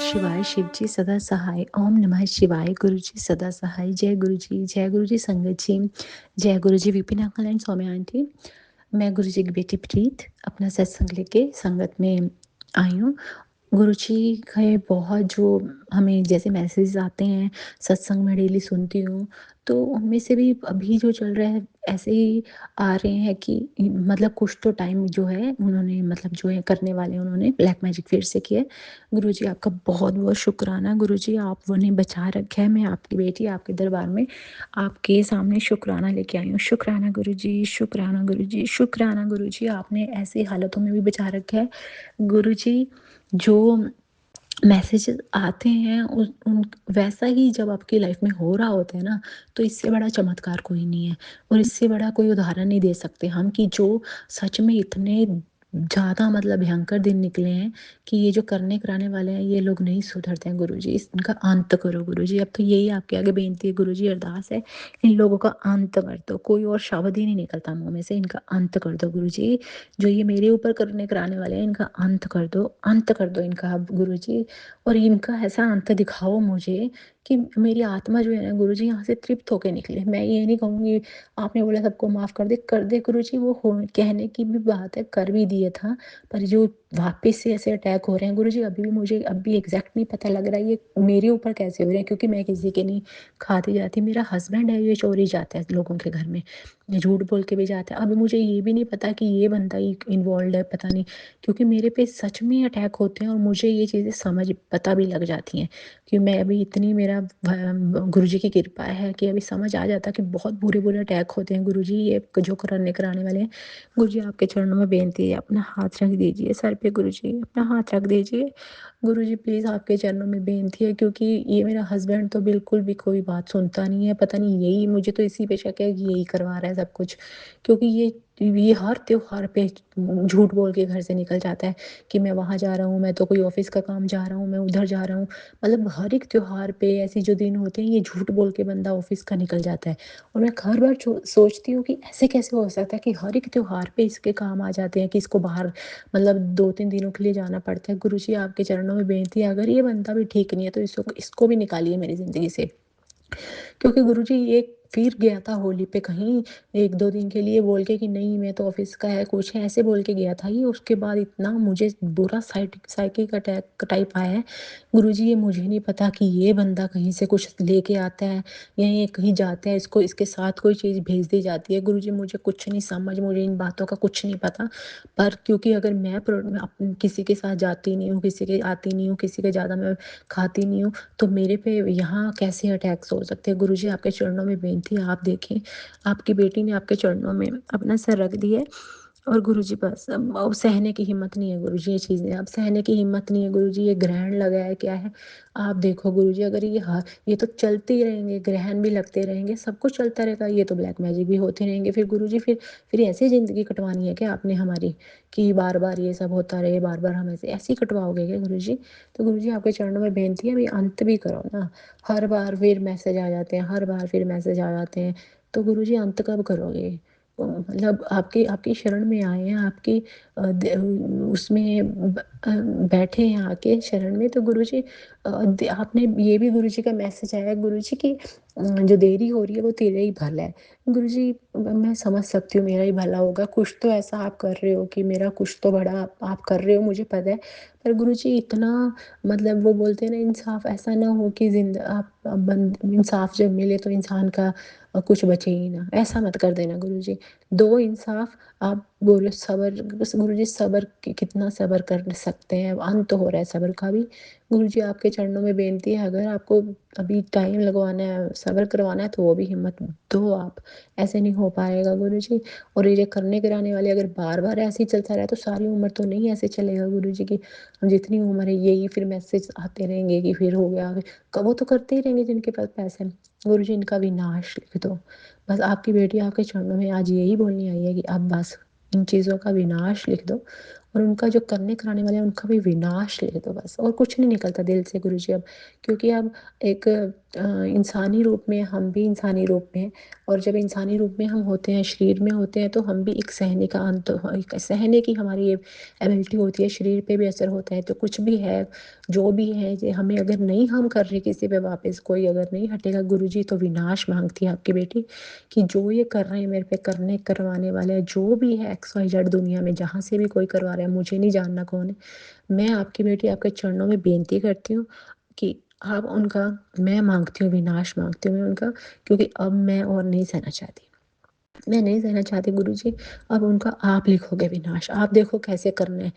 शिवाय, शिव जी सदा सहाय, ओम नमः शिवाय, गुरु जी सदा सहाय, जय गुरु जी संगत जी, जय गुरु जी Vipin uncle and Saumya aunty. मैं गुरु जी की बेटी प्रीत अपना सत्संग लेके संगत में आई हूँ। गुरु जी के बहुत जो हमें जैसे मैसेज आते हैं, सत्संग में डेली सुनती हूँ, तो उनमें से भी अभी जो चल रहा है ऐसे ही आ रहे हैं कि मतलब कुछ तो टाइम जो है उन्होंने मतलब जो है करने वाले उन्होंने ब्लैक मैजिक फिर से किया है। गुरु जी आपका बहुत-बहुत शुक्राना गुरु जी, आप उन्हें बचा रखा है। मैं आपकी बेटी आपके दरबार में आपके सामने शुक्राना लेके आई हूँ। शुक्राना गुरु जी, शुक्राना गुरु जी, शुक्राना गुरु जी, आपने ऐसी हालतों में भी बचा रखा है। गुरु जी, जो मैसेजेस आते हैं उन वैसा ही जब आपकी लाइफ में हो रहा होता है ना, तो इससे बड़ा चमत्कार कोई नहीं है और इससे बड़ा कोई उदाहरण नहीं दे सकते हम कि जो सच में इतने ज़्यादा मतलब भयंकर दिन निकले हैं कि ये जो करने कराने वाले हैं ये लोग नहीं सुधरते हैं गुरुजी। इनका अंत करो गुरुजी। अब तो यही आपके आगे बेनती है गुरुजी, अरदास है, इन लोगों का अंत कर दो। कोई और शब्द ही नहीं निकलता मुँह में से, इनका अंत कर दो गुरुजी। जो ये मेरे ऊपर करने कराने वाले हैं इनका अंत कर दो, अंत कर दो इनका अब गुरुजी। और इनका ऐसा अंत दिखाओ मुझे कि मेरी आत्मा जो है ना गुरुजी यहाँ से तृप्त होके निकले। मैं ये नहीं कहूँगी आपने बोला सबको माफ़ कर दे गुरुजी, वो हो कहने की भी बात है, कर भी दिया था। पर जो वापस से ऐसे अटैक हो रहे हैं गुरुजी, अभी भी मुझे अभी एग्ज़ैक्ट नहीं पता लग रहा है ये मेरे ऊपर कैसे हो रहे हैं, क्योंकि मैं किसी के नहीं खाती जाती। मेरा हस्बैंड है ये चोरी जाता है लोगों के घर में, ये झूठ बोल के भी जाता है। अभी मुझे ये भी नहीं पता कि ये बंदा ही इन्वॉल्व्ड है, पता नहीं, क्योंकि मेरे पे सच में अटैक होते हैं और मुझे ये चीज़ें समझ पता भी लग जाती हैं कि मैं अभी इतनी मेरा गुरुजी की कृपा है कि अभी समझ आ जाता है कि बहुत बुरे-बुरे अटैक होते हैं गुरुजी, ये जो करने कराने वाले हैं। गुरुजी आपके चरणों में बेनती है, अपना हाथ रख दीजिए सर पे गुरुजी, अपना हाथ रख दीजिए। गुरुजी प्लीज़ आपके चरणों में बेनती है, क्योंकि ये मेरा हस्बैंड तो बिल्कुल भी कोई बात सुनता नहीं है, पता नहीं यही मुझे तो इसी पे शक है कि यही करवा रहा है सब कुछ। क्योंकि ये हर त्योहार पे झूठ बोल के घर से निकल जाता है कि मैं वहाँ जा रहा हूँ, मैं तो कोई ऑफ़िस का काम जा रहा हूँ, मैं उधर जा रहा हूँ। मतलब हर एक त्योहार पे ऐसे जो दिन होते हैं ये झूठ बोल के बंदा ऑफ़िस का निकल जाता है। और मैं हर बार सोचती हूँ कि ऐसे कैसे हो सकता है कि हर एक त्योहार पे इसके काम आ जाते हैं कि इसको बाहर मतलब 2-3 दिनों के लिए जाना पड़ता है। गुरुजी आपके चरणों में बेनती है, अगर ये बंदा भी ठीक नहीं है तो इसको भी निकालिए मेरी ज़िंदगी से। क्योंकि गुरुजी ये फिर गया था होली पे कहीं 1-2 दिन के लिए बोल के कि नहीं मैं तो ऑफ़िस का है, कुछ है, ऐसे बोल के गया था ये। उसके बाद इतना मुझे बुरा साइकिक अटैक टाइप आया है। गुरुजी ये मुझे नहीं पता कि ये बंदा कहीं से कुछ लेके आता है या ये कहीं जाता है, इसको इसके साथ कोई चीज़ भेज दी जाती है। गुरुजी मुझे कुछ नहीं समझ, मुझे इन बातों का कुछ नहीं पता। पर क्योंकि अगर मैं किसी के साथ जाती नहीं हूँ, किसी के आती नहीं हूँ, किसी के ज़्यादा मैं खाती नहीं हूँ, तो मेरे पे यहाँ कैसे अटैक्स हो सकते हैं। गुरुजी आपके चरणों में बेनती है, आप देखें, आपकी बेटी ने आपके चरणों में अपना सर रख दिया है और गुरुजी बस अब सहने की हिम्मत नहीं है गुरुजी ये चीज़ें, अब सहने की हिम्मत नहीं है गुरुजी। ये ग्रहण लगा है क्या है? आप देखो गुरुजी, अगर ये तो चलते ही रहेंगे, ग्रहण भी लगते रहेंगे, सब कुछ चलता रहेगा, ये तो ब्लैक मैजिक भी होते रहेंगे। फिर गुरुजी फिर ऐसे ज़िंदगी कटवानी है क्या आपने हमारी कि बार-बार ये सब होता रहे, बार-बार हम ऐसे ही कटवाओगे क्या गुरुजी? तो गुरुजी आपके चरणों में बेनती है, अभी अंत भी करो ना। हर बार फिर मैसेज आ जाते हैं, हर बार फिर मैसेज आ जाते हैं, तो गुरुजी अंत कब करोगे? मतलब आपकी आपकी शरण में आए हैं, आपकी बैठे हैं आके शरण में, तो गुरुजी आपने ये भी गुरुजी का मैसेज आया है गुरुजी की जो देरी हो रही है वो तेरा ही भला है। गुरुजी मैं समझ सकती हूँ मेरा ही भला होगा, कुछ तो ऐसा आप कर रहे हो कि मेरा कुछ तो बड़ा आप कर रहे हो मुझे पता है। पर गुरुजी इतना मतलब वो बोलते हैं ना, इंसाफ ऐसा ना हो कि इंसाफ जब मिले तो इंसान का कुछ बचे ही ना, ऐसा मत कर देना गुरुजी। दो इंसाफ आप बोलो सब्र, बस गुरुजी सब्र कितना सब्र कर सकते हैं, अंत हो रहा है सब्र का भी। गुरुजी आपके चरणों में बेनती है, अगर आपको अभी टाइम लगवाना है, सब्र करवाना है तो वो भी हिम्मत दो आप, ऐसे नहीं हो पाएगा गुरुजी। और ये जो करने कराने वाले अगर बार-बार ऐसे ही चलता रहा तो सारी उम्र तो नहीं ऐसे चलेगा गुरुजी की। जितनी उम्र है यही फिर मैसेज आते रहेंगे कि फिर हो गया, वो तो करते ही रहेंगे जिनके पास पैसे हैं। गुरुजी इनका विनाश लिख दो। बस आपकी बेटी आपके चरणों में आज यही बोलने आई है कि अब बस इन चीज़ों का विनाश लिख दो और उनका जो करने कराने वाले हैं उनका भी विनाश ले दो बस, और कुछ नहीं निकलता दिल से गुरुजी अब। क्योंकि अब एक इंसानी रूप में, हम भी इंसानी रूप में हैं, और जब इंसानी रूप में हम होते हैं, शरीर में होते हैं, तो हम भी एक सहने का अंत, एक सहने की हमारी एबिलिटी होती है, शरीर पे भी असर होता है। तो कुछ भी है, जो भी है, ये हमें अगर नहीं हम कर रहे किसी पे वापस, कोई अगर नहीं हटेगा गुरुजी, तो विनाश मांगती है आपकी बेटी कि जो ये कर रहे हैं मेरे पे, करने करवाने वाले हैं, जो भी है एक्स वाई जेड दुनिया में, जहाँ से भी कोई करवा रहा है, मुझे नहीं जानना कौन है। मैं आपकी बेटी आपके चरणों में बेनती करती हूँ कि आप उनका, मैं मांगती हूँ, विनाश मांगती हूँ मैं उनका, क्योंकि अब मैं और नहीं सहना चाहती। मैं नहीं सहना चाहती गुरुजी, अब उनका आप लिखोगे विनाश, आप देखो कैसे करना है।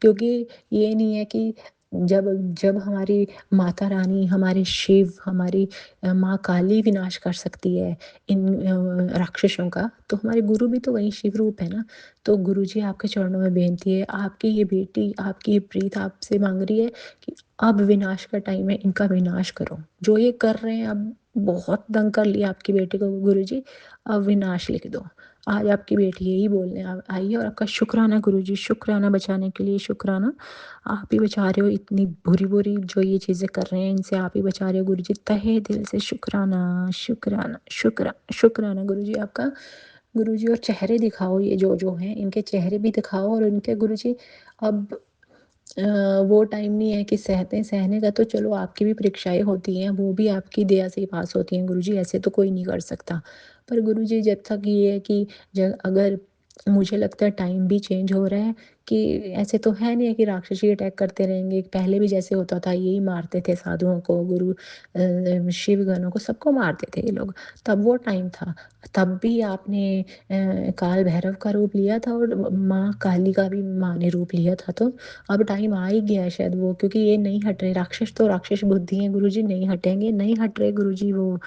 क्योंकि ये नहीं है कि जब जब हमारी माता रानी, हमारे शिव, हमारी माँ काली विनाश कर सकती है इन राक्षसों का, तो हमारे गुरु भी तो वही शिव रूप है ना। तो गुरुजी आपके चरणों में बेनती है, आपकी ये बेटी, आपकी ये प्रीत आपसे मांग रही है कि अब विनाश का टाइम है, इनका विनाश करो। जो ये कर रहे हैं, अब बहुत तंग कर लिया आपकी बेटी को गुरुजी, अविनाश लिख दो। आज आपकी बेटी यही बोलने आई है, और आपका शुक्राना गुरुजी, शुक्राना बचाने के लिए, शुक्राना। आप ही बचा रहे हो, इतनी बुरी बुरी जो ये चीज़ें कर रहे हैं इनसे आप ही बचा रहे हो गुरुजी, तहे दिल से शुक्राना, शुक्राना, शुक्राना गुरुजी आपका। गुरुजी और चेहरे दिखाओ, ये जो हैं इनके चेहरे भी दिखाओ, और इनके गुरुजी अब वो टाइम नहीं है कि सहते सहने का, तो चलो आपकी भी परीक्षाएं होती हैं, वो भी आपकी दया से ही पास होती हैं गुरुजी, ऐसे तो कोई नहीं कर सकता। पर गुरुजी जब तक ये है कि जब अगर मुझे लगता है टाइम भी चेंज हो रहा है, कि ऐसे तो है नहीं है कि राक्षस ही अटैक करते रहेंगे, पहले भी जैसे होता था यही मारते थे साधुओं को, गुरु शिवगणों को, सबको मारते थे ये लोग। तब वो टाइम था, तब भी आपने काल भैरव का रूप लिया था, और माँ काली का भी माँ ने रूप लिया था। तो अब टाइम आ ही गया है शायद वो, क्योंकि ये नहीं हट रहे राक्षस, तो राक्षस बुद्धि है गुरुजी, नहीं हटेंगे, नहीं हट रहे गुरुजी वो।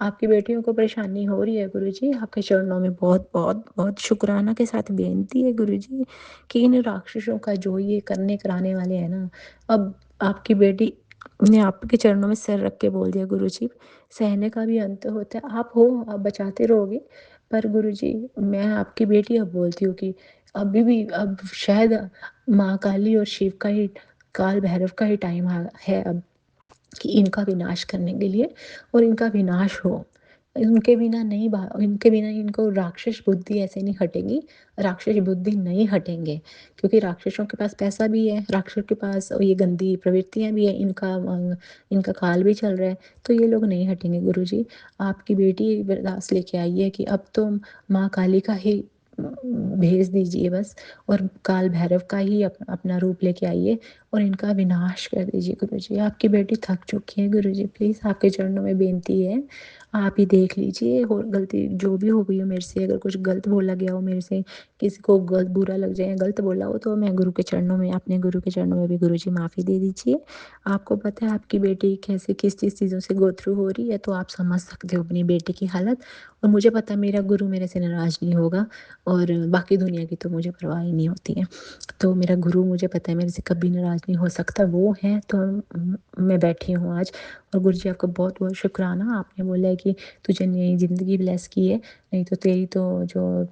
आपकी बेटियों को परेशानी हो रही है गुरुजी, आपके चरणों में बहुत बहुत बहुत शुक्राना के साथ बेनती है गुरुजी कि इन राक्षसों का जो ये करने कराने वाले हैं ना, अब आपकी बेटी ने आपके चरणों में सिर रख के बोल दिया गुरुजी, सहने का भी अंत होता है, आप हो, आप बचाते रहोगे। पर गुरुजी मैं आपकी बेटी अब बोलती हूँ कि अभी भी अब शायद माँ काली और शिव का ही, काल भैरव का ही टाइम है अब, कि इनका विनाश करने के लिए, और इनका विनाश हो। उनके बिना नहीं, इनके बिना इनको राक्षस बुद्धि ऐसे नहीं हटेगी, राक्षस बुद्धि नहीं हटेंगे, क्योंकि राक्षसों के पास पैसा भी है, राक्षसों के पास ये गंदी प्रवृत्तियां भी है, इनका काल भी चल रहा है, तो ये लोग नहीं हटेंगे गुरुजी। आपकी बेटी बर्दाश्त लेके आई है कि अब तो माँ काली का ही भेज दीजिए बस, और काल भैरव का ही अपना रूप लेके आइए, और इनका विनाश कर दीजिए गुरुजी। आपकी बेटी थक चुकी है गुरुजी, प्लीज़ आपके चरणों में बेनती है, आप ही देख लीजिए, और गलती जो भी हो गई हो मेरे से, अगर कुछ गलत बोला गया हो मेरे से, किसी को गलत बुरा लग जाए, गलत बोला हो, तो मैं गुरु के चरणों में, अपने गुरु के चरणों में भी गुरुजी माफ़ी दे दीजिए। आपको पता है आपकी बेटी कैसे किस किस चीज़ों से गो थ्रू हो रही है, तो आप समझ सकते हो अपनी बेटी की हालत, और मुझे पता है मेरा गुरु मेरे से नाराज़ नहीं होगा, और बाकी दुनिया की तो मुझे परवाह ही नहीं होती है। तो मेरा गुरु, मुझे पता है मेरे से कभी नाराज़ नहीं हो सकता, वो है तो मैं बैठी हूँ आज। और गुरुजी आपका बहुत बहुत शुक्राना, आपने बोला है कि तुझे नई ज़िंदगी ब्लेस की है, नहीं तो तेरी तो जो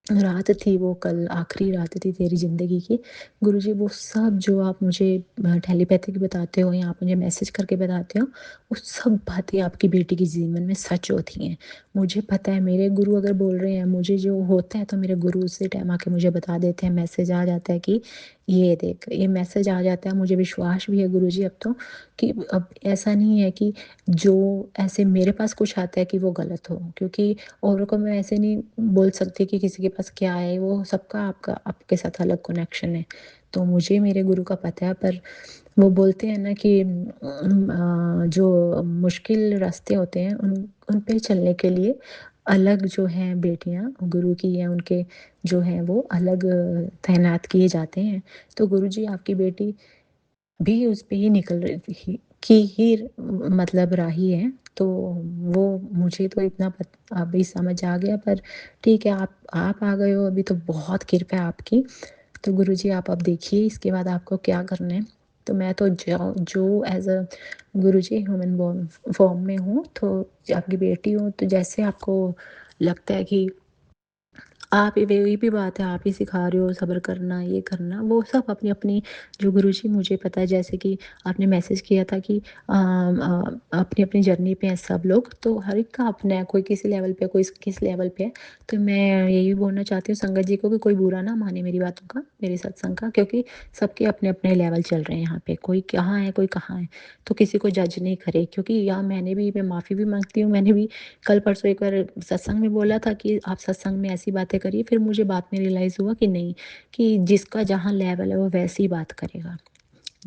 रात थी वो कल आखिरी रात थी तेरी ज़िंदगी की। गुरुजी वो सब जो आप मुझे टेलीपैथिक बताते हो, या आप मुझे मैसेज करके बताते हो, वो सब बातें आपकी बेटी के जीवन में सच होती हैं। मुझे पता है मेरे गुरु अगर बोल रहे हैं, मुझे जो होता है, तो मेरे गुरु उसी टाइम आके मुझे बता देते हैं, मैसेज आ जाता है कि ये देख, ये मैसेज आ जाता है। मुझे विश्वास भी है गुरुजी अब तो, कि अब ऐसा नहीं है कि जो ऐसे मेरे पास कुछ आता है कि वो गलत हो, क्योंकि औरों को मैं ऐसे नहीं बोल सकती कि किसी के पास क्या है, वो सबका आपका आपके साथ अलग कनेक्शन है। तो मुझे मेरे गुरु का पता है, पर वो बोलते हैं ना कि जो मुश्किल रास्ते होते हैं उन उन पे चलने के लिए अलग जो हैं बेटियाँ गुरु की या उनके जो हैं वो अलग तैनात किए जाते हैं। तो गुरुजी आपकी बेटी भी उस पे ही निकल रही ही की ही मतलब राही है। तो वो मुझे तो इतना अभी समझ आ गया, पर ठीक है, आप आ गए हो अभी, तो बहुत कृपा है आपकी। तो गुरुजी आप अब देखिए इसके बाद आपको क्या करना है। तो मैं तो जो as a Guruji human form में हूँ, तो आपकी बेटी हूँ, तो जैसे आपको लगता है कि आप ही वही भी बात है, आप ही सिखा रहे हो सब्र करना, ये करना, वो सब अपनी-अपनी जो गुरुजी मुझे पता है जैसे कि आपने मैसेज किया था कि अपनी-अपनी जर्नी पे हैं सब लोग, तो हर एक का अपना है, कोई किसी लेवल पे, कोई किस लेवल पे है। तो मैं यही बोलना चाहती हूँ संगत जी को कि कोई बुरा ना माने मेरी बातों का, मेरे सत्संग का, क्योंकि सबके अपने-अपने लेवल चल रहे हैं यहाँ पे, कोई कहाँ है, कोई कहाँ है। तो किसी को जज नहीं करे क्योंकि यहाँ मैं माफ़ी भी माँगती हूँ, मैंने भी कल-परसों एक बार सत्संग में बोला था कि आप सत्संग में ऐसी बातें करिए, फिर मुझे बाद में रियलाइज़ हुआ कि नहीं, कि जिसका जहाँ लेवल है वो वैसे ही बात करेगा।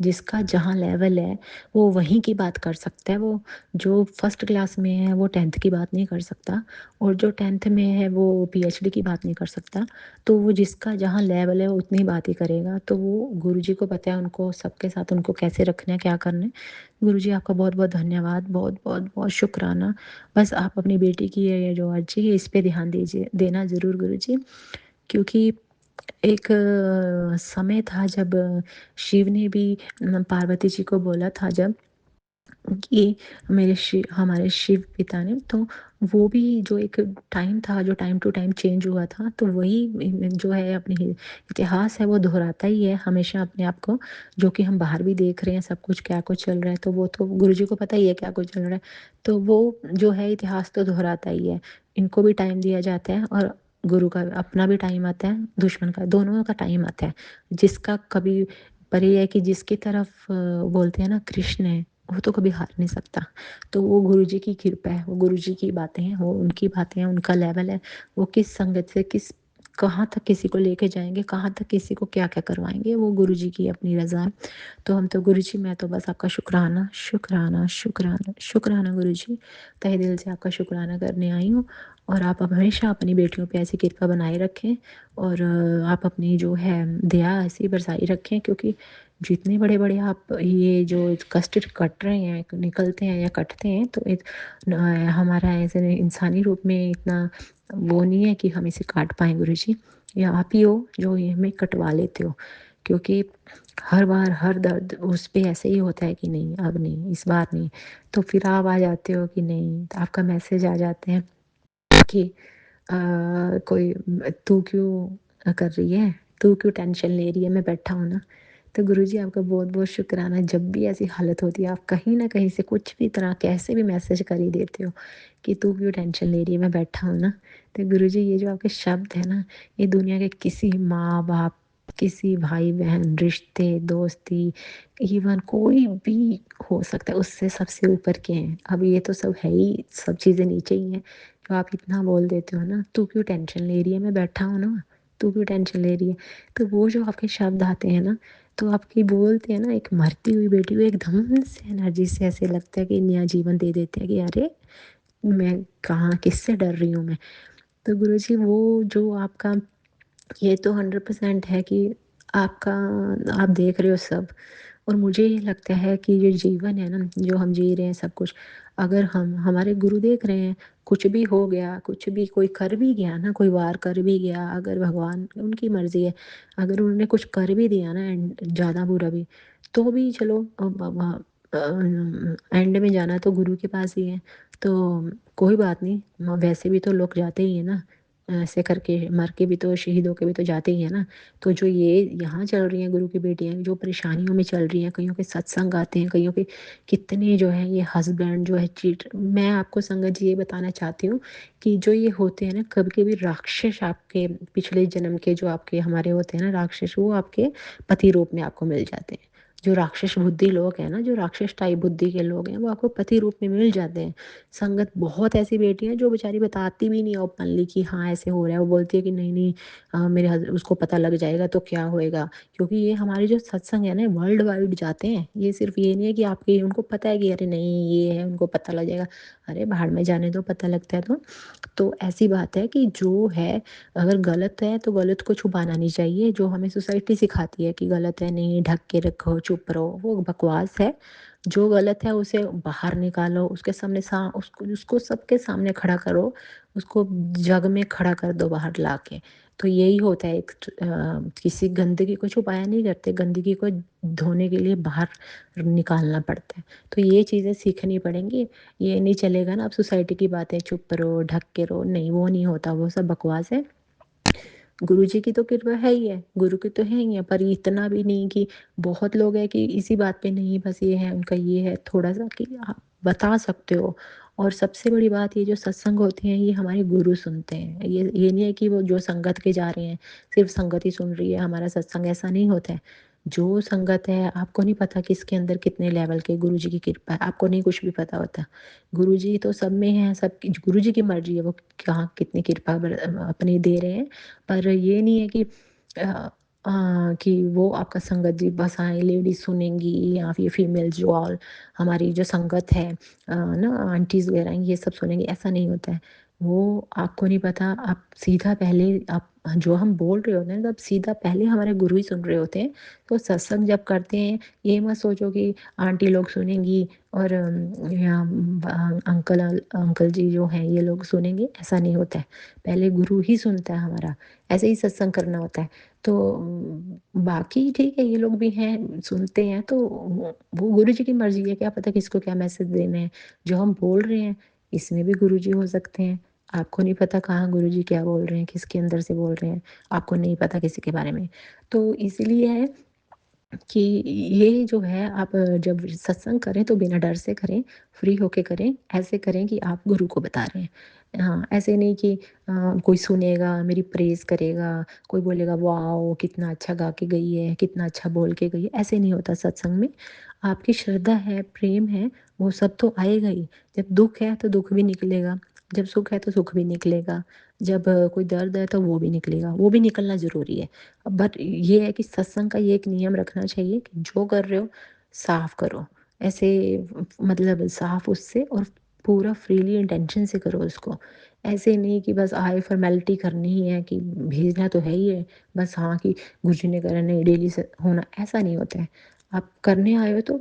जिसका जहाँ लेवल है, वो वहीं की बात कर सकता है, वो जो फर्स्ट क्लास में है, वो 10th की बात नहीं कर सकता और जो 10th में है, वो पीएचडी की बात नहीं कर सकता। तो वो जिसका जहाँ लेवल है, वो उतनी बात ही करेगा। तो वो गुरुजी को पता है उनको सबके साथ उनको कैसे रखना है, क्या करना है। गुरुजी आपका बहुत-बहुत धन्यवाद, बहुत-बहुत बहुत शुकराना। बस आप अपनी बेटी की ये जो अर्ज़ी है, इस पे ध्यान दीजिए देना ज़रूर गुरुजी, क्योंकि एक समय था जब शिव ने भी पार्वती जी को बोला था जब कि हमारे शिव पिता ने, तो वो भी जो एक टाइम था जो टाइम टू टाइम चेंज हुआ था, तो वही जो है अपनी इतिहास है वो दोहराता ही है हमेशा अपने आप को, जो कि हम बाहर भी देख रहे हैं सब कुछ क्या कुछ चल रहा है, तो वो तो गुरु जी को पता ही है क्या कुछ चल रहा है। तो वो जो है इतिहास तो दोहराता ही है, इनको भी टाइम दिया जाता है और गुरु का अपना भी टाइम आता है, दुश्मन का, दोनों का टाइम आता है। जिसका कभी, पर ये है कि जिसकी तरफ बोलते हैं ना कृष्ण है, वो तो कभी हार नहीं सकता। तो वो गुरुजी की कृपा है, वो गुरुजी की बातें हैं, वो उनकी बातें हैं, उनका लेवल है, वो किस संगत से किस कहाँ तक किसी को लेके जाएँगे, कहाँ तक किसी को क्या-क्या करवाएँगे, वो गुरुजी की अपनी रज़ा है। तो हम तो गुरुजी, मैं तो बस आपका शुकराना, शुकराना, शुकराना, शुकराना गुरुजी, तहे दिल से आपका शुकराना करने आई हूँ और आप अब हमेशा अपनी बेटियों पे ऐसी कृपा बनाए रखें और आप अपनी जो है दया ऐसी बरसाई रखें, क्योंकि जितने बड़े-बड़े आप ये जो कष्ट कट रहे हैं, निकलते हैं या कटते हैं, तो एक हमारा ऐसे इंसानी रूप में इतना वो नहीं है कि हम इसे काट पाएँ गुरुजी। ये आप ही हो जो ये हमें कटवा लेते हो, क्योंकि हर बार हर दर्द उस पे ऐसे ही होता है कि नहीं अब नहीं, इस बार नहीं। तो फिर आप आ जाते हो कि नहीं, तो आपका मैसेज आ जाते हैं कि कोई तू क्यों कर रही है? तू क्यों टेंशन ले रही है? मैं बैठा हूँ ना। तो गुरुजी आपका बहुत-बहुत शुक्राना, जब भी ऐसी हालत होती है, आप कहीं न कहीं से कुछ भी तरह कैसे भी मैसेज कर ही देते हो कि तू क्यों टेंशन ले रही है? मैं बैठा हूँ ना। तो गुरुजी ये जो आपके शब्द हैं ना, ये दुनिया के किसी माँ-बाप, किसी भाई-बहन, रिश्ते, दोस्ती, इवन कोई भी हो सकता है, उससे सबसे ऊपर के हैं। अब ये तो सब है ही, सब चीज़ें नीचे ही हैं। जो आप इतना बोल देते हो ना, तू क्यों टेंशन ले रही है? मैं बैठा हूँ ना, तू क्यों टेंशन ले रही है? तो वो जो आपके शब्द आते हैं ना, तो आपकी बोलते हैं ना, एक मरती हुई बेटी को एकदम से एनर्जी से ऐसे लगता है कि नया जीवन दे देते हैं कि अरे! मैं कहाँ किससे डर रही हूँ मैं? तो गुरुजी वो जो आपका ये तो 100% है कि आपका आप देख रहे हो सब, और मुझे ये लगता है कि ये जीवन है ना, जो हम जी रहे हैं सब कुछ, अगर हम हमारे गुरु देख रहे हैं, कुछ भी हो गया, कुछ भी कोई कर भी गया ना, कोई वार कर भी गया, अगर भगवान उनकी मर्ज़ी है, अगर उन्होंने कुछ कर भी दिया ना एंड ज़्यादा बुरा भी, तो भी चलो एंड में जाना तो गुरु के पास ही है, तो कोई बात नहीं, वैसे भी तो लोग जाते ही हैं ना, ऐसे करके मर के भी तो शहीद होके भी तो जाते ही हैं ना। तो जो ये यहाँ चल रही हैं गुरु की बेटियाँ, जो परेशानियों में चल रही हैं, कईयों के सत्संग आते हैं, कईयों के कितने जो हैं ये हस्बैंड जो है चीट, मैं आपको संगत जी ये बताना चाहती हूँ कि जो ये होते हैं ना, कभी-कभी राक्षस आपके पिछले जन्म के जो आपके हमारे होते हैं ना राक्षस, वो आपके पति रूप में आपको मिल जाते हैं। जो राक्षस बुद्धि लोग हैं ना, जो राक्षस टाइप बुद्धि के लोग हैं, वो आपको पति रूप में मिल जाते हैं। संगत बहुत ऐसी बेटी हैं जो बेचारी बताती भी नहीं ओपनली कि हाँ ऐसे हो रहा है, वो बोलती है कि नहीं नहीं, मेरे उसको पता लग जाएगा तो क्या होएगा, क्योंकि ये हमारे जो सत्संग है ना वर्ल्ड वाइड जाते हैं, ये सिर्फ ये नहीं है कि आपके उनको पता है कि अरे नहीं ये है उनको पता लग जाएगा, अरे भाड़ में जाने दो, पता लगता है तो ऐसी बात है कि जो है, अगर गलत है तो गलत को छुपाना नहीं चाहिए, जो हमें सोसाइटी सिखाती है कि गलत है नहीं ढक के रखो चुप रहो, वो बकवास है। जो गलत है उसे बाहर निकालो, उसके सामने उसको उसको सबके सामने खड़ा करो, उसको जग में खड़ा कर दो बाहर लाके। तो यही होता है, किसी गंदगी को छुपाया नहीं करते, गंदगी को धोने के लिए बाहर निकालना पड़ता है। तो ये चीज़ें सीखनी पड़ेंगी, ये नहीं चलेगा ना अब सोसाइटी की बातें चुप रहो, ढक के रहो, नहीं वो नहीं होता, वो सब बकवास है। गुरुजी की तो कृपा है ही है, गुरु की तो है ही है, पर इतना भी नहीं कि बहुत लोग हैं कि इसी बात पे नहीं बस ये है, उनका ये है, थोड़ा-सा कि आप बता सकते हो। और सबसे बड़ी बात ये जो सत्संग होते हैं, ये हमारे गुरु सुनते हैं। ये नहीं है कि वो जो संगत के जा रहे हैं, सिर्फ़ संगत ही सुन रही है हमारा सत्संग, ऐसा नहीं होता है। जो संगत है, आपको नहीं पता किसके अंदर कितने लेवल के गुरुजी की कृपा है, आपको नहीं कुछ भी पता होता। गुरुजी तो सब में हैं, सब गुरुजी की मर्ज़ी है वो कहाँ कितनी कृपा अपनी दे रहे हैं। पर ये नहीं है अ कि वो आपका संगत जी बस आए लेडीज़ सुनेंगी या फिर फीमेल्स जो ऑल हमारी जो संगत है ना आंटीज़ वगैरह ये सब सुनेंगी, ऐसा नहीं होता है। वो आपको नहीं पता, आप सीधा पहले आप जो हम बोल रहे होते हैं तब सीधा पहले हमारे गुरु ही सुन रहे होते हैं। तो सत्संग जब करते हैं, ये मत सोचो कि आंटी लोग सुनेंगी और या अंकल जी जो हैं ये लोग सुनेंगे, ऐसा नहीं होता है। पहले गुरु ही सुनता है हमारा, ऐसे ही सत्संग करना होता है। तो बाकी ठीक है ये लोग भी हैं, सुनते हैं तो वो गुरु जी की मर्ज़ी है, क्या पता किसको क्या मैसेज देना है। जो हम बोल रहे हैं, इसमें भी गुरु जी हो सकते हैं। आपको नहीं पता कहाँ गुरु जी क्या बोल रहे हैं, किसके अंदर से बोल रहे हैं, आपको नहीं पता किसी के बारे में। तो इसीलिए है कि ये जो है आप जब सत्संग करें तो बिना डर से करें, फ्री होके करें, ऐसे करें कि आप गुरु को बता रहे हैं। हाँ, ऐसे नहीं कि कोई सुनेगा, मेरी प्रेज़ करेगा, कोई बोलेगा वाओ! कितना अच्छा गा के गई है, कितना अच्छा बोल के गई है, ऐसे नहीं होता सत्संग में। आपकी श्रद्धा है, प्रेम है, वो सब तो आएगा ही। जब दुःख है तो दुःख भी निकलेगा, जब सुख है तो सुख भी निकलेगा, जब कोई दर्द है तो वो भी निकलेगा, वो भी निकलना ज़रूरी है। बट ये है कि सत्संग का ये एक नियम रखना चाहिए कि जो कर रहे हो साफ करो ऐसे मतलब साफ उससे और पूरा फ्रीली इंटेंशन से करो उसको ऐसे नहीं कि बस आए फॉर्मेलिटी करनी ही है कि भेजना तो है ही है बस हाँ कि गुरुजी ने करा नहीं डेली से होना ऐसा नहीं होता है आप करने आए हो तो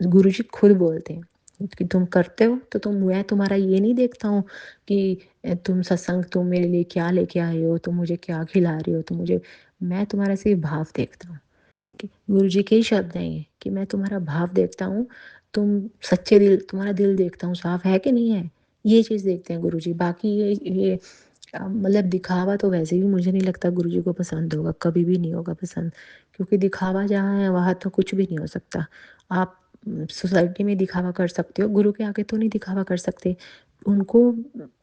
गुरुजी खुद बोलते हैं कि तुम करते हो तो मैं तुम्हारा ये नहीं देखता हूँ कि तुम मेरे लिए क्या लेके आए हो तुम मुझे क्या खिला रहे हो तुम मुझे मैं तुम्हारा सिर्फ भाव देखता हूँ कि गुरुजी के ही शब्द हैं ये कि मैं तुम्हारा भाव देखता हूँ तुम्हारा दिल देखता हूँ साफ है कि नहीं है ये चीज़ देखते हैं गुरुजी बाकी ये मतलब दिखावा तो वैसे भी मुझे नहीं लगता गुरुजी को पसंद होगा कभी भी नहीं होगा पसंद क्योंकि दिखावा जहाँ है वहाँ तो कुछ भी नहीं हो सकता आप सोसाइटी में दिखावा कर सकते हो गुरु के आगे तो नहीं दिखावा कर सकते उनको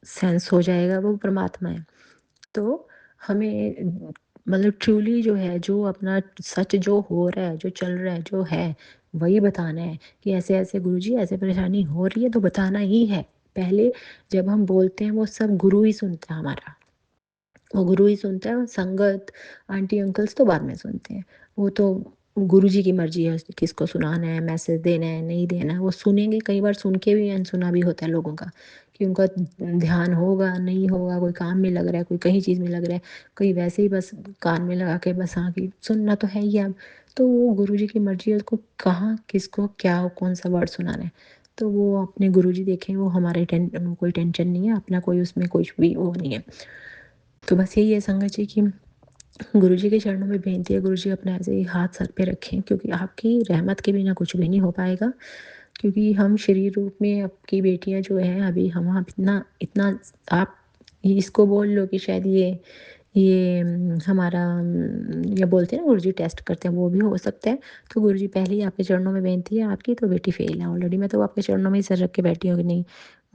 सेंस हो जाएगा वो परमात्मा है तो हमें मतलब ट्रूली जो है जो अपना सच जो हो रहा है जो चल रहा है जो है वही बताना है कि ऐसे ऐसे गुरुजी ऐसे परेशानी हो रही है तो बताना ही है पहले जब हम बोलते हैं वो सब गुरु ही सुनता है हमारा वो गुरु ही सुनता है और संगत आंटी अंकल्स तो बाद में सुनते हैं वो तो गुरुजी की मर्जी है किसको सुनाना है मैसेज देना है नहीं देना है वो सुनेंगे कई बार सुन के भी अनसुना भी होता है लोगों का कि उनका ध्यान होगा नहीं होगा कोई काम में लग रहा है कोई कहीं चीज़ में लग रहा है कोई वैसे ही बस कान में लगा के बस हाँ कि सुनना तो है ही अब तो वो गुरुजी की मर्जी है उसको कहाँ किसको क्या कौन सा वर्ड सुनाना है तो वो अपने गुरुजी देखें वो हमारे कोई टेंशन नहीं है अपना कोई उसमें कुछ भी वो नहीं है तो बस यही है संगत जी की गुरुजी के चरणों में बेनती है गुरुजी अपना ऐसे ही हाथ सर पे रखें क्योंकि आपकी रहमत के बिना कुछ भी नहीं हो पाएगा क्योंकि हम शरीर रूप में आपकी बेटियां जो हैं अभी हम आप इतना इतना आप इसको बोल लो कि शायद ये हमारा ये बोलते हैं ना गुरुजी टेस्ट करते हैं वो भी हो सकता है तो गुरुजी पहले ही आपके चरणों में बेनती है आपकी तो बेटी फेल है ऑलरेडी मैं तो आपके चरणों में ही सर रख के बैठी हूँ कि नहीं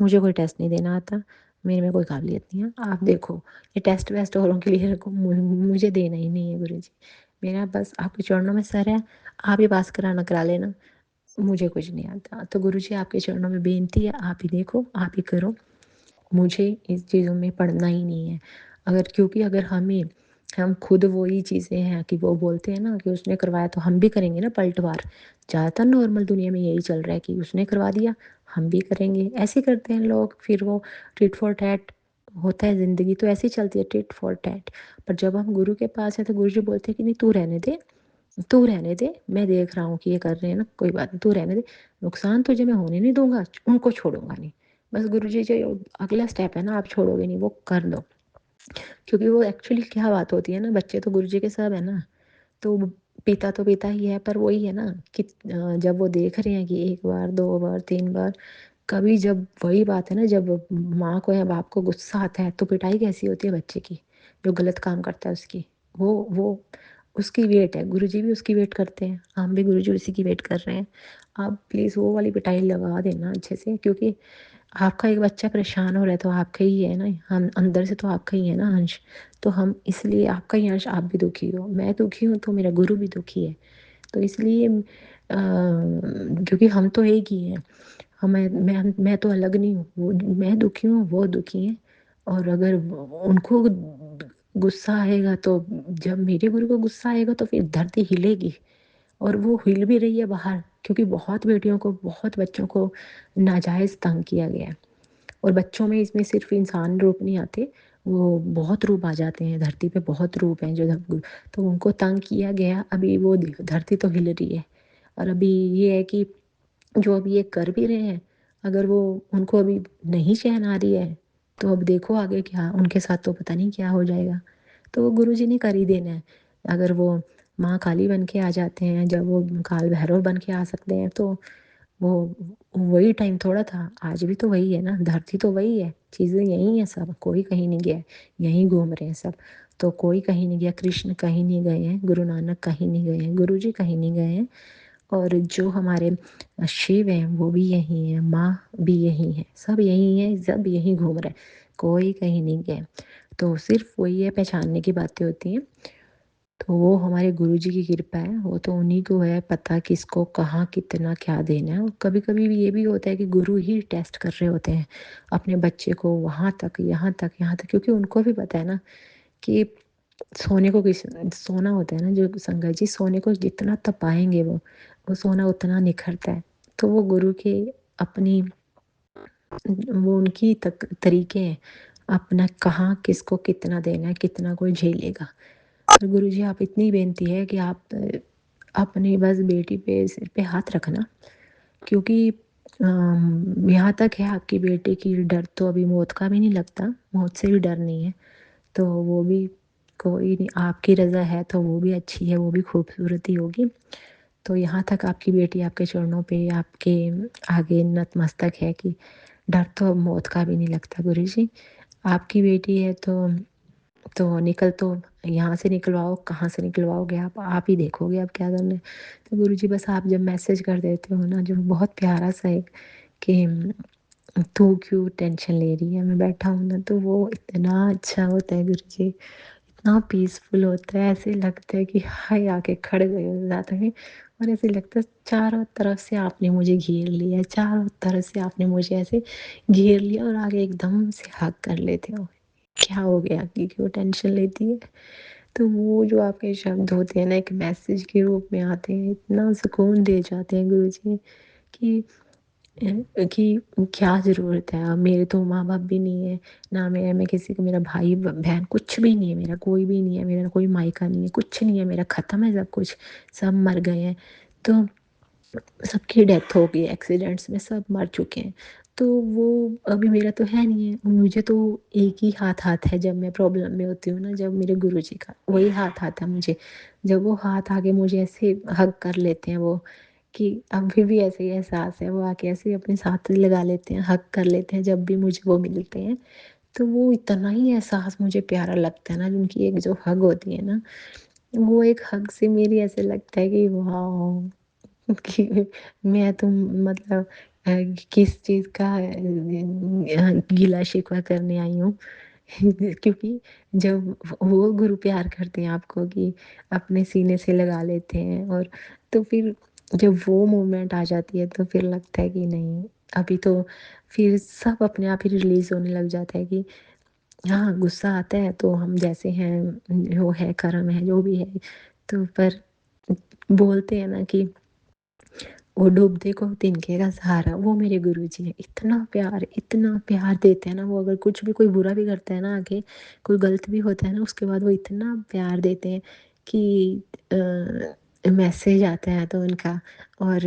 मुझे कोई टेस्ट नहीं देना आता मेरे में कोई काबिलियत नहीं है आप देखो ये टेस्ट वेस्ट औरों के लिए रखो मुझे देना ही नहीं है गुरुजी मेरा बस आपके चरणों में सर है आप ही पास कराना करा लेना मुझे कुछ नहीं आता तो गुरुजी आपके चरणों में बेनती है आप ही देखो आप ही करो मुझे इस चीज़ों में पढ़ना ही नहीं है अगर क्योंकि अगर हम खुद वही चीज़ें हैं कि वो बोलते हैं ना कि उसने करवाया तो हम भी करेंगे ना पलटवार ज़्यादातर नॉर्मल दुनिया में यही चल रहा है कि उसने करवा दिया हम भी करेंगे ऐसे करते हैं लोग फिर वो टिट फॉर टैट होता है ज़िंदगी तो ऐसी चलती है टिट फॉर टैट पर जब हम गुरु के पास हैं तो गुरु जी बोलते हैं कि नहीं तू रहने दे मैं देख रहा हूँ कि ये कर रहे हैं ना कोई बात नहीं तू रहने दे नुकसान तुझे मैं होने नहीं दूंगा उनको छोड़ूंगा नहीं बस गुरुजी जो अगला स्टेप है ना आप छोड़ोगे नहीं वो कर दो क्योंकि वो एक्चुअली क्या बात होती है ना बच्चे तो गुरुजी के सब है ना तो पिता ही है पर वही है ना कि जब वो देख रहे हैं कि एक बार दो बार तीन बार कभी जब वही बात है ना जब माँ को या बाप को गुस्सा आता है तो पिटाई कैसी होती है बच्चे की जो गलत काम करता है उसकी। वो उसकी वेट है, गुरुजी भी उसकी वेट करते हैं, हम भी गुरुजी उसी की वेट कर रहे हैं। आप प्लीज़ वो वाली पिटाई लगा देना अच्छे से, क्योंकि आपका एक बच्चा परेशान हो रहा है तो आपका ही है ना, हम अंदर से तो आपका ही है ना अंश। तो हम इसलिए आपका ही अंश, आप भी दुखी हो, मैं दुखी हूँ तो मेरा गुरु भी दुखी है। तो इसलिए क्योंकि हम तो एक ही हैं, मैं तो अलग नहीं हूँ, वो मैं दुखी हूँ, वो दुखी हैं। और अगर उनको गुस्सा आएगा तो, जब मेरे गुरु को गुस्सा आएगा तो फिर धरती हिलेगी। और वो हिल भी रही है बाहर, क्योंकि बहुत बेटियों को, बहुत बच्चों को नाजायज़ तंग किया गया है। और बच्चों में इसमें सिर्फ इंसान रूप नहीं आते, वो बहुत रूप आ जाते हैं धरती पे, बहुत रूप हैं जो तो उनको तंग किया गया। अभी वो धरती तो हिल रही है। और अभी ये है कि जो अभी ये कर भी रहे हैं, अगर वो उनको अभी नहीं चैन आ रही है तो अब देखो आगे क्या उनके साथ, तो पता नहीं क्या हो जाएगा। तो वो गुरु जी ने कर ही देना है। अगर वो माँ काली बन के आ जाते हैं, जब वो काल भैरव बन के आ सकते हैं, तो वो वही टाइम थोड़ा था, आज भी तो वही है ना, धरती तो वही है, चीज़ें यही है, सब कोई कहीं नहीं गया है, यहीं घूम रहे हैं सब। तो कोई कहीं नहीं गया, कृष्ण कहीं नहीं गए हैं, गुरु नानक कहीं नहीं गए हैं, गुरु जी कहीं नहीं गए हैं। और जो हमारे शिव हैं वो भी यहीं हैं, माँ भी यहीं है, सब यहीं हैं, सब यहीं घूम रहे हैं, कोई कहीं नहीं गए। तो सिर्फ वही है, पहचानने की बातें होती हैं। तो वो हमारे गुरुजी की कृपा है, वो तो उन्हीं को है पता किसको कहाँ कितना क्या देना है। और कभी कभी भी ये भी होता है कि गुरु ही टेस्ट कर रहे होते हैं अपने बच्चे को, वहाँ तक यहाँ तक यहाँ तक, क्योंकि उनको भी पता है ना कि सोने को किस सोना होता है ना, जो संगत जी, सोने को जितना तपाएंगे वो सोना उतना निखरता है। तो वो गुरु के अपनी, वो उनकी तरीके हैं, अपना कहाँ किसको कितना देना है, कितना कोई झेलेगा। पर गुरुजी आप इतनी बेनती है कि आप अपनी बस बेटी पे सिर पे हाथ रखना, क्योंकि यहाँ तक है आपकी बेटी की डर तो अभी मौत का भी नहीं लगता, मौत से भी डर नहीं है। तो वो भी कोई नहीं, आपकी रज़ा है तो वो भी अच्छी है, वो भी खूबसूरत ही होगी। तो यहाँ तक आपकी बेटी आपके चरणों पे, आपके आगे नतमस्तक है कि डर तो अब मौत का भी नहीं लगता गुरुजी। आपकी बेटी है तो निकल तो यहाँ से निकलवाओ, कहाँ से निकलवाओगे आप ही देखोगे अब क्या करना है। तो गुरुजी बस आप जब मैसेज कर देते हो ना, जो बहुत प्यारा सा एक कि तू क्यों टेंशन ले रही है, मैं बैठा हूँ ना, तो वो इतना अच्छा होता है गुरुजी, इतना पीसफुल होता है, ऐसे लगता है कि हाय आके खड़े गए हो ज़्यादा में। और ऐसे लगता है चारों तरफ से आपने मुझे घेर लिया है, चारों तरफ से आपने मुझे ऐसे घेर लिया और आगे एकदम से हग कर लेते हो। क्या हो गया कि क्यों टेंशन लेती है। तो वो जो आपके शब्द होते हैं ना, एक मैसेज के रूप में आते हैं, इतना सुकून दे जाते हैं गुरु जी कि कि क्या ज़रूरत है, अब मेरे तो माँ बाप भी नहीं है, ना मैं किसी को, मेरा भाई बहन कुछ भी नहीं है, मेरा कोई भी नहीं है, मेरा कोई मायका नहीं है, कुछ नहीं है मेरा, ख़त्म है सब कुछ, सब मर गए हैं। तो सबकी डेथ हो गई एक्सीडेंट्स में, सब मर चुके हैं। तो वो अभी मेरा तो है नहीं है, मुझे तो एक ही हाथ आता है जब मैं प्रॉब्लम में होती हूँ ना, जब मेरे गुरुजी का वही हाथ आता है मुझे। जब वो हाथ आके मुझे ऐसे हग कर लेते हैं वो, कि अभी भी ऐसे ही एहसास है, वो आके ऐसे ही अपने साथ लगा लेते हैं, हग कर लेते हैं जब भी मुझे वो मिलते हैं। तो वो इतना ही एहसास मुझे प्यारा लगता है ना, उनकी एक जो हग होती है ना, वो एक हग से मेरी ऐसे लगता है कि वाह, कि मैं तो मतलब किस चीज़ का गिला शिकवा करने आई हूँ। क्योंकि जब वो गुरु प्यार करते हैं आपको कि अपने सीने से लगा लेते हैं, और तो फिर जब वो मोमेंट आ जाती है तो फिर लगता है कि नहीं, अभी तो फिर सब अपने आप ही रिलीज़ होने लग जाता है कि हाँ, गुस्सा आता है तो हम जैसे हैं, जो है कर्म है, जो भी है। तो पर बोलते हैं ना कि वो डूबते को तिनके का सहारा, वो मेरे गुरुजी हैं। इतना प्यार देते हैं ना वो, अगर कुछ भी कोई बुरा भी करता है ना आगे, कोई गलत भी होता है ना, उसके बाद वो इतना प्यार देते हैं कि मैसेज आता है तो उनका, और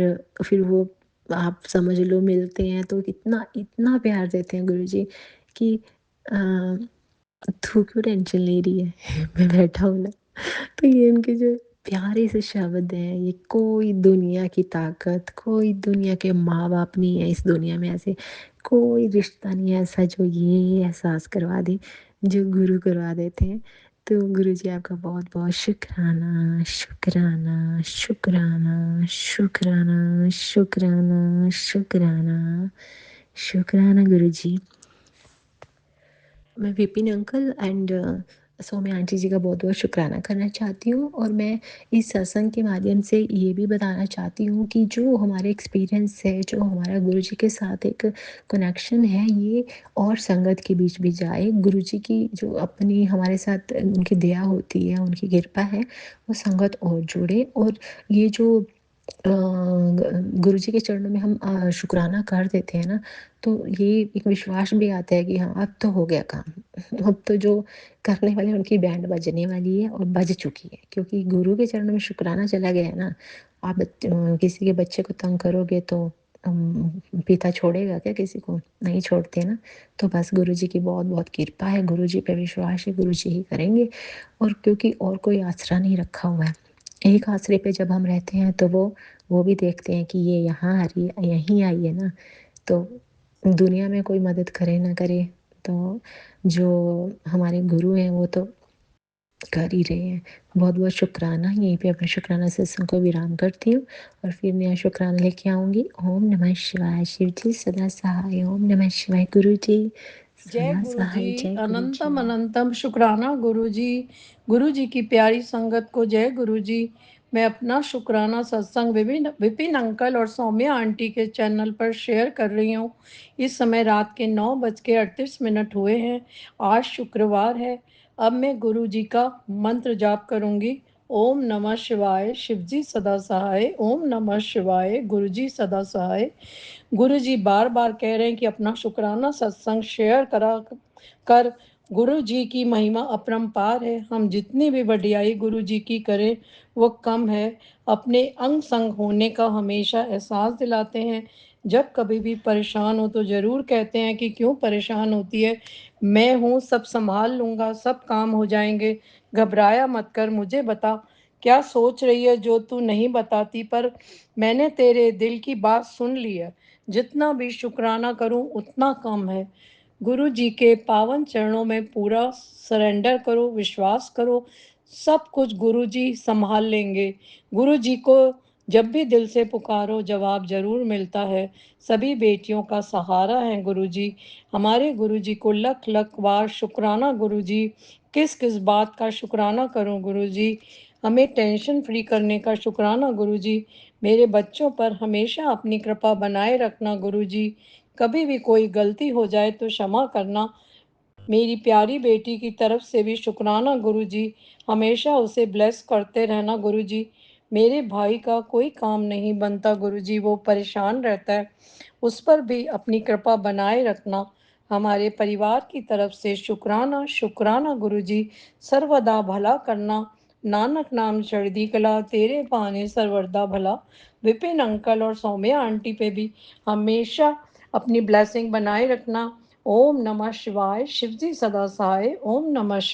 फिर वो आप समझ लो मिलते हैं तो इतना इतना प्यार देते हैं गुरुजी कि अ, तू क्यों टेंशन ले रही है, मैं बैठा हूँ ना। तो ये इनके जो प्यारे से शब्द हैं, ये कोई दुनिया की ताकत, कोई दुनिया के माँ बाप नहीं है इस दुनिया में, ऐसे कोई रिश्ता नहीं है ऐसा जो ये एहसास करवा दे, जो गुरु करवा देते हैं। तो गुरुजी आपका बहुत-बहुत शुक्राना, शुक्राना, शुक्राना, शुक्राना, शुक्राना, शुक्राना, शुक्राना गुरुजी। मैं Vipin uncle and Saumya aunty ji का बहुत-बहुत शुक्राना करना चाहती हूँ और मैं इस सत्संग के माध्यम से ये भी बताना चाहती हूँ कि जो हमारे एक्सपीरियंस है, जो हमारा गुरुजी के साथ एक कनेक्शन है, ये और संगत के बीच भी जाए। गुरुजी की जो अपनी हमारे साथ उनकी दया होती है, उनकी कृपा है, वो संगत और जुड़े और ये जो गुरुजी के चरणों में हम शुक्राना कर देते हैं ना, तो ये एक विश्वास भी आता है कि हाँ, अब तो हो गया काम। अब तो जो करने वाले हैं, उनकी बैंड बजने वाली है और बज चुकी है क्योंकि गुरु के चरणों में शुक्राना चला गया है ना। आप किसी के बच्चे को तंग करोगे तो पिता छोड़ेगा क्या किसी को? नहीं छोड़ते ना। तो बस गुरुजी की बहुत-बहुत कृपा है, गुरुजी पे विश्वास है, गुरुजी ही करेंगे और क्योंकि और कोई आसरा नहीं रखा हुआ है। एक आसरे पे जब हम रहते हैं तो वो भी देखते हैं कि ये यहाँ आ रही है, यहीं आई है ना, तो दुनिया में कोई मदद करे ना करे, तो जो हमारे गुरु हैं वो तो कर ही रहे हैं। बहुत-बहुत शुक्राना, यहीं पे अपने शुक्राना सत्संग को विराम करती हूँ और फिर नया शुक्राना लेके आऊँगी। ओम नमः शिवाय, शिव जी सदा सहाय। ओम नमः शिवाय, गुरु जी जय सदा गुरु जी, सहाय। जय गुरु जी। अनंतम अनंतम शुक्राना गुरु जी की प्यारी संगत को जय गुरु जी। मैं अपना शुक्राना सत्संग विपिन विपिन अंकल और सौम्या आंटी के चैनल पर शेयर कर रही हूँ। इस समय रात के 9:38 हुए हैं। आज शुक्रवार है। अब मैं गुरु जी का मंत्र जाप करूँगी। ओम नमः शिवाय, शिव जी सदा सहाय। ओम नमः शिवाय, गुरु जी सदा सहाय। गुरु जी बार बार कह रहे हैं कि अपना शुक्राना सत्संग शेयर करा कर। गुरु जी की महिमा अपरंपार है। हम जितनी भी वडियाई गुरु जी की करें वो कम है। अपने अंग संग होने का हमेशा एहसास दिलाते हैं। जब कभी भी परेशान हो तो ज़रूर कहते हैं कि क्यों परेशान होती है, मैं हूँ, सब संभाल लूँगा, सब काम हो जाएंगे, घबराया मत कर, मुझे बता क्या सोच रही है जो तू नहीं बताती, पर मैंने तेरे दिल की बात सुन ली है। जितना भी शुक्राना करूं उतना कम है। गुरु जी के पावन चरणों में पूरा सरेंडर करो, विश्वास करो, सब कुछ गुरु जी संभाल लेंगे। गुरु जी को जब भी दिल से पुकारो जवाब जरूर मिलता है। सभी बेटियों का सहारा है गुरु जी। हमारे गुरु जी को लख लख बार शुक्राना गुरु जी। किस किस बात का शुक्राना करूं गुरु जी। हमें टेंशन फ्री करने का शुक्राना गुरु जी। मेरे बच्चों पर हमेशा अपनी कृपा बनाए रखना गुरु जी। कभी भी कोई गलती हो जाए तो क्षमा करना। मेरी प्यारी बेटी की तरफ से भी शुक्राना गुरु जी। हमेशा उसे ब्लेस करते रहना गुरु जी। मेरे भाई का कोई काम नहीं बनता गुरु जी, वो परेशान रहता है, उस पर भी अपनी कृपा बनाए रखना। हमारे परिवार की तरफ से शुक्राना शुक्राना गुरु जी। सर्वदा भला करना। नानक नाम चढ़दी कला, तेरे बहाने सर्वदा भला। विपिन अंकल और सौम्या आंटी पे भी हमेशा अपनी ब्लेसिंग बनाए रखना। ओम नमः शिवाय, शिव जी सदा सहाय। ओम नमः शिवाय।